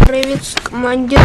Привет, командир.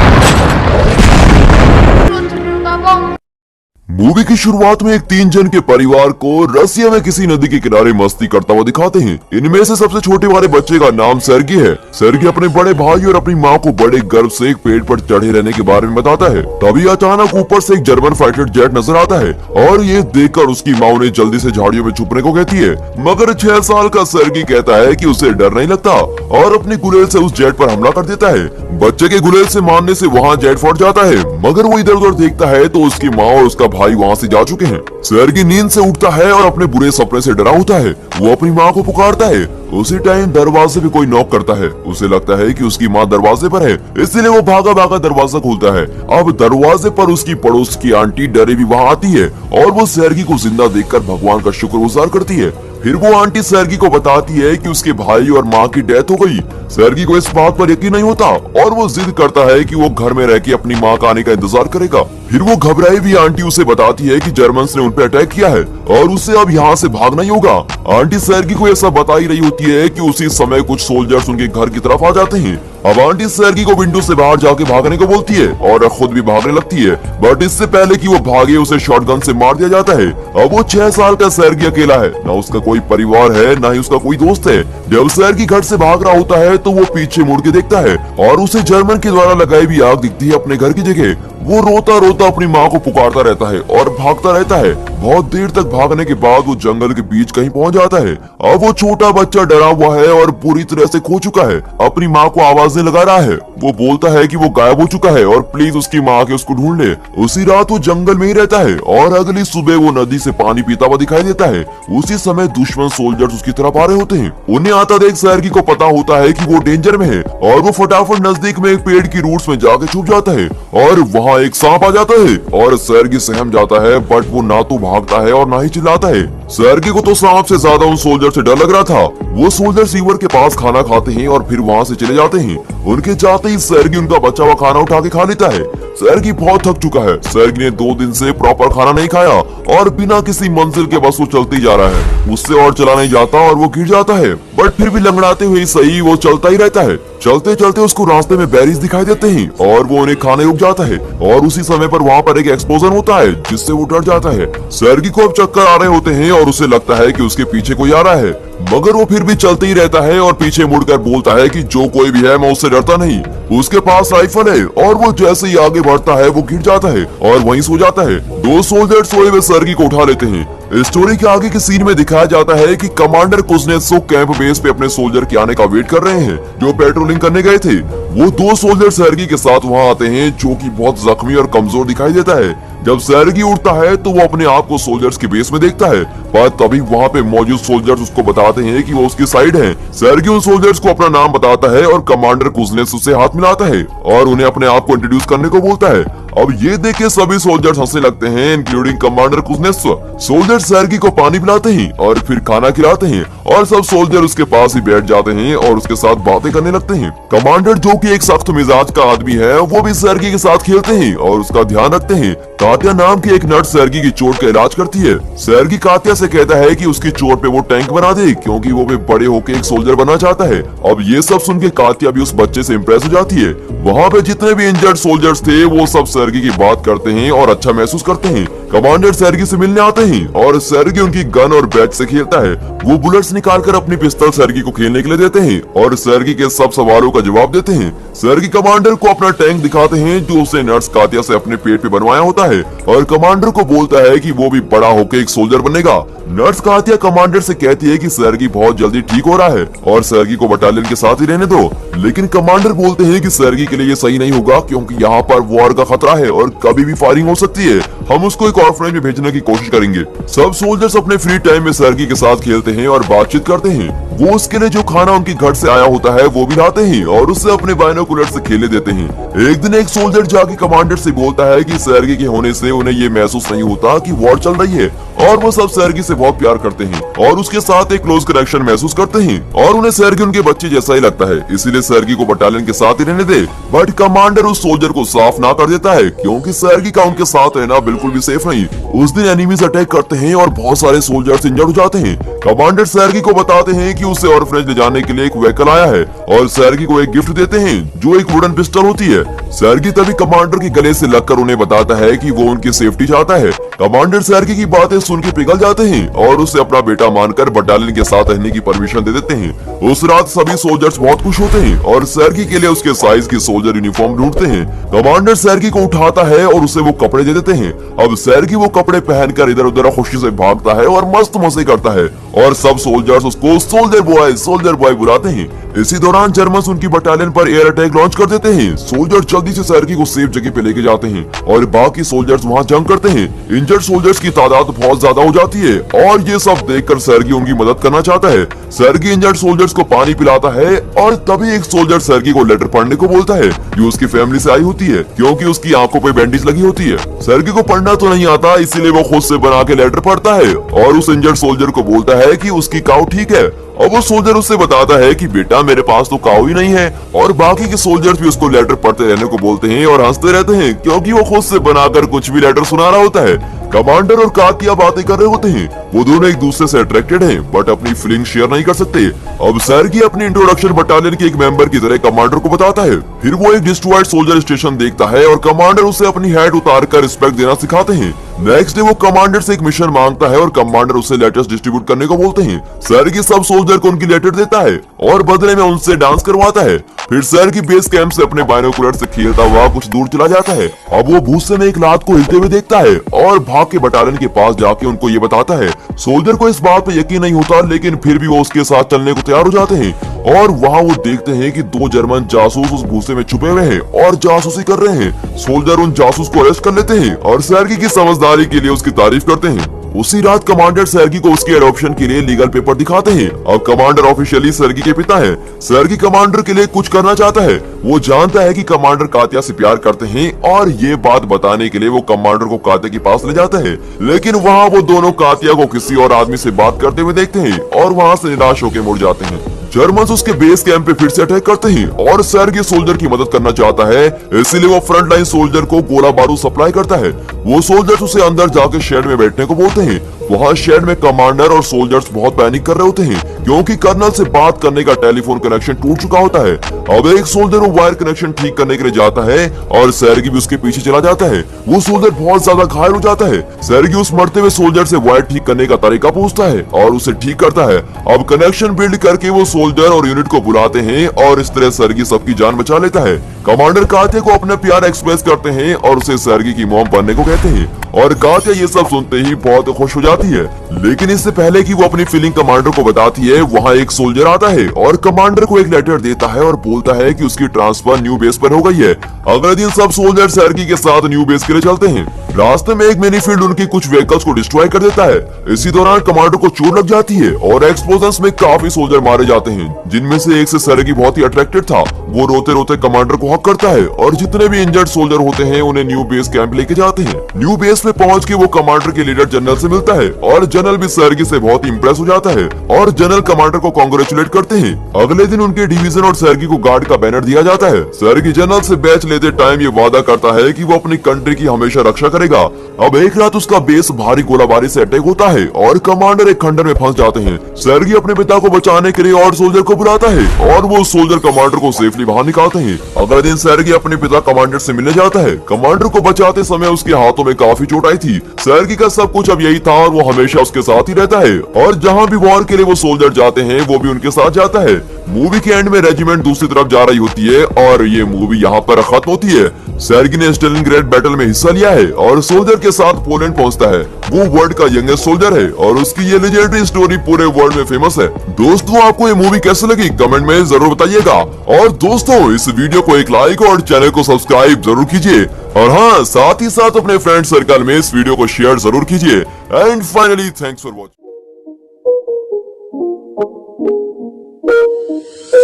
Movie की शुरुआत में एक 3 जन के परिवार को रसिया में किसी नदी के किनारे मस्ती करता हुआ दिखाते हैं। इनमें से सबसे छोटे वाले बच्चे का नाम सर्गी है। सर्गी अपने बड़े भाई और अपनी माँ को बड़े गर्व से एक पेड़ पर चढ़े रहने के बारे में बताता है। तभी अचानक ऊपर से एक जर्मन फाइटर जेट नजर आता है और ये देखकर उसकी माँ उन्हें जल्दी से झाड़ियों में छुपने को कहती है, मगर 6 साल का सर्गी कहता है कि उसे डर नहीं लगता और अपनी गुलेल से उस जेट पर हमला कर देता है। बच्चे के गुलेल से मारने से वहाँ जेट फट जाता है, मगर वो इधर उधर देखता है तो उसकी माँ और उसका भाई वहाँ से जा चुके हैं। सर्गी नींद से उठता है और अपने बुरे सपने से डरा होता है। वो अपनी माँ को पुकारता है। उसी टाइम दरवाजे पे कोई नॉक करता है। उसे लगता है कि उसकी माँ दरवाजे पर है, इसलिए वो भागा भागा दरवाजा खोलता है। अब दरवाजे पर उसकी पड़ोस की आंटी डरी भी वहाँ आती है और वो सर्गी को जिंदा देखकर भगवान का शुक्रगुजार करती है। फिर वो आंटी सर्गी को बताती है कि उसके भाई और माँ की डेथ हो गई। सर्गी को इस बात पर यकीन नहीं होता और वो जिद करता है कि वो घर में रह के अपनी माँ का आने का इंतजार करेगा। फिर वो घबराई हुई आंटी उसे बताती है कि जर्मन्स ने उन पर अटैक किया है और उसे अब यहाँ से भागना ही होगा। आंटी सर्गी को ऐसा बता ही रही होती है कि उसी समय कुछ सोल्जर्स उनके घर की तरफ आ जाते हैं। अब आंटी सर्गी को विंडो से बाहर जाके भागने को बोलती है और खुद भी भागने लगती है, बट इससे पहले कि वो भागे उसे शॉटगन से मार दिया जाता है। अब वो 6 साल का सर्गी अकेला है, ना उसका कोई परिवार है ना ही उसका कोई दोस्त है। जब सर्गी घर से भाग रहा होता है तो वो पीछे मुड़ के देखता है और उसे जर्मन के द्वारा लगाई हुई आग दिखती है अपने घर की जगह। वो रोता रोता अपनी माँ को पुकारता रहता है और भागता रहता है। बहुत देर तक भागने के बाद वो जंगल के बीच कहीं पहुंच जाता है। अब वो छोटा बच्चा डरा हुआ है और पूरी तरह से खो चुका है। अपनी माँ को आवाजें लगा रहा है। वो बोलता है कि वो गायब हो चुका है और प्लीज उसकी माँ के उसको ढूंढ ले। उसी रात वो जंगल में ही रहता है और अगली सुबह वो नदी से पानी पीता हुआ दिखाई देता है। उसी समय दुश्मन सोल्जर्स उसकी तरफ आ रहे होते हैं। उन्हें आता देख सर्गी को पता होता है कि वो डेंजर में है और वो फटाफट नजदीक में एक पेड़ की रूट्स में जाके छुप जाता है और वहाँ एक सांप आ जाता है और सर्गी सहम जाता है, बट वो ना तो भागता है और ना ही चिल्लाता है। सर्गी को तो सांप से ज्यादा उन सोल्जर से डर लग रहा था। वो सोल्जर सीवर के पास खाना खाते हैं और फिर वहाँ से चले जाते हैं। उनके जाते ही सर्गी उनका बचा हुआ खाना उठा के खा लेता है। सर्गी बहुत थक चुका है। सर्गी ने 2 दिन से प्रॉपर खाना नहीं खाया और बिना किसी मंजिल के बस वो चलते ही जा रहा है। उससे और चला नहीं जाता और वो गिर जाता है, बट फिर भी लंगड़ाते हुए सही वो चलता ही रहता है। चलते चलते उसको रास्ते में बेरीज दिखाई देते हैं और वो उन्हें खाने रुक जाता है और उसी समय पर वहाँ पर एक एक्सप्लोजन होता है जिससे वो डर जाता है। सर्गी को अब चक्कर आ रहे होते हैं और उसे लगता है कि उसके पीछे कोई आ रहा है, मगर वो फिर भी चलते ही रहता है और पीछे मुड़कर बोलता है कि जो कोई भी है मैं उससे डरता नहीं। उसके पास राइफल है और वो जैसे ही आगे बढ़ता है वो गिर जाता है और वहीं सो जाता है। 2 सोल्जर सोए हुए सर्गी को उठा लेते हैं। स्टोरी के आगे के सीन में दिखाया जाता है कि कमांडर कुज़नेत्सोव कैंप बेस पे अपने सोल्जर के आने का वेट कर रहे हैं जो पेट्रोलिंग करने गए थे। वो 2 सोल्जर सर्गी के साथ वहाँ आते हैं जो कि बहुत जख्मी और कमजोर दिखाई देता है। जब सर्गी उठता है तो वो अपने आप को सोल्जर्स के बेस में देखता है, पर तभी वहाँ पे मौजूद सोल्जर्स उसको बताते हैं कि वो उसकी साइड है। सर्गी उन सोल्जर्स को अपना नाम बताता है और कमांडर कुज़नेत्सोव से हाथ मिलाता है और उन्हें अपने आप को इंट्रोड्यूस करने को बोलता है। अब ये देख के सभी सोल्जर्स हंसने लगते हैं, इंक्लूडिंग कमांडर कुज़नेत्सोव। सोल्जर्स सर्गी को पानी पिलाते हैं और फिर खाना खिलाते हैं और सब सोल्जर उसके पास ही बैठ जाते हैं और उसके साथ बातें करने लगते हैं। कमांडर जो कि एक सख्त मिजाज का आदमी है, वो भी सर्गी के साथ खेलते हैं और उसका ध्यान रखते हैं। कात्या नाम की एक नर्स सर्गी की चोट का इलाज करती है। सर्गी कात्या से कहता है कि उसकी चोट पे वो टैंक बना दे क्योंकि वो भी बड़े होके एक सोल्जर बनना चाहता है। अब ये सब सुन के कात्या भी उस बच्चे से इम्प्रेस हो जाती है। वहाँ पे जितने भी इंजर्ड सोल्जर्स थे वो सब सर्गी की बात करते हैं और अच्छा महसूस करते हैं। कमांडर सर्गी से मिलने आते हैं और सर्गी उनकी गन और बैट से खेलता है। वो बुलेट्स निकालकर अपनी पिस्तौल सर्गी को खेलने के लिए देते हैं और सर्गी के सब सवालों का जवाब देते हैं। सर्गी कमांडर को अपना टैंक दिखाते हैं जो उसे नर्स कात्या से अपने पेट पे बनवाया होता है और कमांडर को बोलता है कि वो भी बड़ा होकर एक सोल्जर बनेगा। नर्स कात्या कमांडर से कहती है कि सर्गी बहुत जल्दी ठीक हो रहा है और सर्गी को बटालियन के साथ ही रहने दो, लेकिन कमांडर बोलते हैं कि सर्गी के लिए ये सही नहीं होगा क्योंकि यहाँ पर वॉर का खतरा है और कभी भी फायरिंग हो सकती है। हम उसको एक ऑर्फनेज में भेजने की कोशिश करेंगे। सब सोल्जर्स अपने फ्री टाइम में सर्गी के साथ खेलते हैं और बातचीत करते हैं। वो उसके लिए जो खाना उनके घर से आया होता है वो भी लाते हैं और उससे अपने बाइनोकुलर से खेले देते हैं। एक दिन एक सोल्जर जाके कमांडर से बोलता है कि सर्गी के होने से उन्हें ये महसूस नहीं होता कि वॉर चल रही है और वो सब सर्गी से बहुत प्यार करते हैं और उसके साथ एक क्लोज कनेक्शन महसूस करते हैं और उन्हें सर्गी उनके बच्चे जैसा ही लगता है, इसीलिए सर्गी को बटालियन के साथ ही रहने दे। बट कमांडर उस सोल्जर को साफ ना कर देता है क्योंकि सर्गी का उनके साथ रहना बिल्कुल भी सेफ नहीं। उस दिन एनिमीज अटैक करते हैं और बहुत सारे सोल्जर्स इंजर्ड हो जाते हैं। कमांडर सर्गी को बताते हैं कि उसे ऑर्फनेज ले जाने के लिए एक व्हीकल आया है और सर्गी को एक गिफ्ट देते हैं जो एक वुडन पिस्टल होती है। सर्गी तभी कमांडर के गले से लगकर उन्हें बताता है कि वो उनकी सेफ्टी चाहता है। कमांडर सर्गी की बातें सुन के पिघल जाते हैं और उसे अपना बेटा मानकर बटालियन के साथ रहने की परमिशन दे देते हैं। उस रात सभी सोल्जर्स बहुत खुश होते हैं और सर्गी के लिए उसके साइज की सोल्जर यूनिफॉर्म ढूंढते हैं। कमांडर सर्गी को उठाता है और उसे वो कपड़े दे देते हैं। अब सर्गी वो कपड़े पहनकर इधर उधर खुशी से भागता है और मस्त मजे करता है और सब सोल्जर्स उसको सोल्जर बॉय बुलाते हैं। इसी दौरान जर्मन्स उनकी बटालियन पर एयर अटैक लॉन्च कर देते हैं। सोल्जर जल्दी से सर्गी को सेफ जगह पे लेके जाते हैं और बाकी सोल्जर्स वहां जंग करते हैं। इंजर्ड सोल्जर्स की तादाद बहुत ज्यादा हो जाती है और ये सब देखकर सर्गी उनकी मदद करना चाहता है। सर्गी इंजर्ड सोल्जर्स को पानी पिलाता है और तभी एक सोल्जर सर्गी को लेटर पढ़ने को बोलता है जो उसकी फैमिली से आई होती है क्योंकि उसकी आंखों पे बैंडेज लगी होती है। सर्गी को पढ़ना तो नहीं आता, इसीलिए वो खुद से बना के लेटर पढ़ता है और उस इंजर्ड सोल्जर को बोलता है कि उसकी काऊ ठीक है। और वो सोल्जर उससे बताता है कि बेटा मेरे पास तो काऊ ही नहीं है। और बाकी के सोल्जर्स भी उसको लेटर पढ़ते रहने को बोलते हैं और हंसते रहते हैं क्योंकि वो खुद से बनाकर कुछ भी लेटर सुना रहा होता है। कमांडर और कातिया बातें कर रहे होते हैं, वो दोनों एक दूसरे से अट्रैक्टेड हैं बट अपनी फीलिंग शेयर नहीं कर सकते। अब सर्गी अपनी इंट्रोडक्शन बटालियन के एक मेंबर की तरह कमांडर को बताता है। फिर वो एक डिस्ट्रॉयड सोल्जर स्टेशन देखता है और कमांडर उसे अपनी हैट उतार कर रिस्पेक्ट देना सिखाते हैं। नेक्स्ट डे वो कमांडर से एक मिशन मांगता है और कमांडर उसे लेटर्स डिस्ट्रीब्यूट करने को बोलते हैं। सर्गी सब सोल्जर को उनकी लेटर देता है और बदले में उनसे डांस करवाता है। फिर सर्गी बेस कैंप से अपने बाइनोकुलर से खेलता हुआ कुछ दूर चला जाता है। अब वो भूसे में एक लात को हिलते हुए देखता है और भाग के बटालियन के पास जाके उनको ये बताता है। सोल्जर को इस बात पे यकीन नहीं होता लेकिन फिर भी वो उसके साथ चलने को तैयार हो जाते हैं और वहाँ वो देखते हैं कि दो जर्मन जासूस उस भूसे में छुपे हुए हैं और जासूसी कर रहे हैं। सोल्जर उन जासूस को अरेस्ट कर लेते हैं और सर्गी की समझदारी के लिए उसकी तारीफ करते हैं। उसी रात कमांडर सर्गी को उसके एडॉप्शन के लिए लीगल पेपर दिखाते हैं। अब कमांडर ऑफिशियली सर्गी के पिता है। सर्गी कमांडर के लिए कुछ करना चाहता है। वो जानता है कि कमांडर कातिया से प्यार करते हैं और ये बात बताने के लिए वो कमांडर को कातिया के पास ले जाता है, लेकिन वहाँ वो दोनों कातिया को किसी और आदमी से बात करते हुए देखते हैं और वहाँ से निराश होकर मुड़ जाते हैं। जर्मन्स उसके बेस कैंप पे फिर से अटैक करते हैं और सर्गी सोल्जर की मदद करना चाहता है, इसीलिए वो फ्रंट लाइन सोल्जर को गोला बारूद सप्लाई करता है। वो सोल्जर्स उसे अंदर जाके शेड में बैठने को बोलते हैं। वहाँ शेड में कमांडर और सोल्जर्स बहुत पैनिक कर रहे होते हैं क्योंकि कर्नल से बात करने का टेलीफोन कनेक्शन टूट चुका होता है। अब एक सोल्जर वो वायर कनेक्शन ठीक करने के लिए जाता है और सर्गी भी उसके पीछे चला जाता है। वो सोल्जर बहुत ज्यादा घायल हो जाता है। सर्गी उस मरते हुए सोल्जर से वायर ठीक करने का तरीका पूछता है और उसे ठीक करता है। अब कनेक्शन बिल्ड करके वो सोल्जर और यूनिट को बुलाते हैं और इस तरह सर्गी सबकी जान बचा लेता है। कमांडर कातिया को अपना प्यार एक्सप्रेस करते हैं और उसे सर्गी की मॉम बनने को कहते हैं और कातिया ये सब सुनते ही बहुत खुश हो जाती है। लेकिन इससे पहले कि वो अपनी फीलिंग कमांडर को बताती है, वहाँ एक सोल्जर आता है और कमांडर को एक लेटर देता है और बोलता है कि उसकी ट्रांसफर न्यू बेस पर हो गई है। अगले दिन सब सोल्जर सर्गी के साथ न्यू बेस के लिए चलते हैं। रास्ते में एक मिनीफील्ड उनकी कुछ व्हीकल्स को डिस्ट्रॉय कर देता है। इसी दौरान कमांडर को चोट लग जाती है और एक्सप्लोजन्स में काफी सोल्जर मारे जाते हैं, जिनमें से एक से सर्गी बहुत ही अट्रैक्टेड था। वो रोते रोते कमांडर को हक करता है और जितने भी इंजर्ड सोल्जर होते हैं उन्हें न्यू बेस कैंप लेके जाते हैं। न्यू बेस में पहुंच के वो कमांडर के लीडर जनरल से मिलता है और जनरल भी सर्गी से बहुत इंप्रेस हो जाता है और जनरल कमांडर को कांग्रेचुलेट करते हैं। अगले दिन उनके डिवीजन और सर्गी को गार्ड का बैनर दिया जाता है। सर्गी जनरल से बैच लेते टाइम ये वादा करता है कि वो अपनी कंट्री की हमेशा रक्षा करेगा। अब एक रात उसका बेस भारी गोलाबारी से अटैक होता है और कमांडर एक खंडर में फंस जाते हैं। सर्गी अपने पिता को बचाने के लिए और सोल्जर को बुलाता है और वो सोल्जर कमांडर को सेफली बाहर निकालते हैं। अगले दिन सर्गी अपने पिता कमांडर से मिलने जाता है। कमांडर को बचाते समय उसके हाथों में काफी चोट आई थी। सर्गी का सब कुछ अब यही था और वो हमेशा उसके साथ ही रहता है और जहाँ भी वॉर के लिए वो सोल्जर जाते हैं वो भी उनके साथ जाता है। मूवी के एंड में रेजिमेंट दूसरी तरफ जा रही होती है और ये मूवी यहाँ पर खत्म होती है। सर्गी ने स्टेलिनग्रेड बैटल में हिस्सा लिया है और सोल्जर के साथ पोलैंड पहुंचता है। वो वर्ल्ड का यंगेस्ट सोल्जर है और उसकी ये लेजेंडरी स्टोरी पूरे वर्ल्ड में फेमस है। दोस्तों, आपको ये मूवी कैसे लगी कमेंट में जरूर बताइएगा और दोस्तों इस वीडियो को एक लाइक और चैनल को सब्सक्राइब जरूर कीजिए और हाँ, साथ ही साथ अपने फ्रेंड सर्कल में इस वीडियो को शेयर जरूर कीजिए। And finally thanks for watching.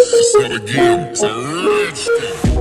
It's not a game, it's a rich game.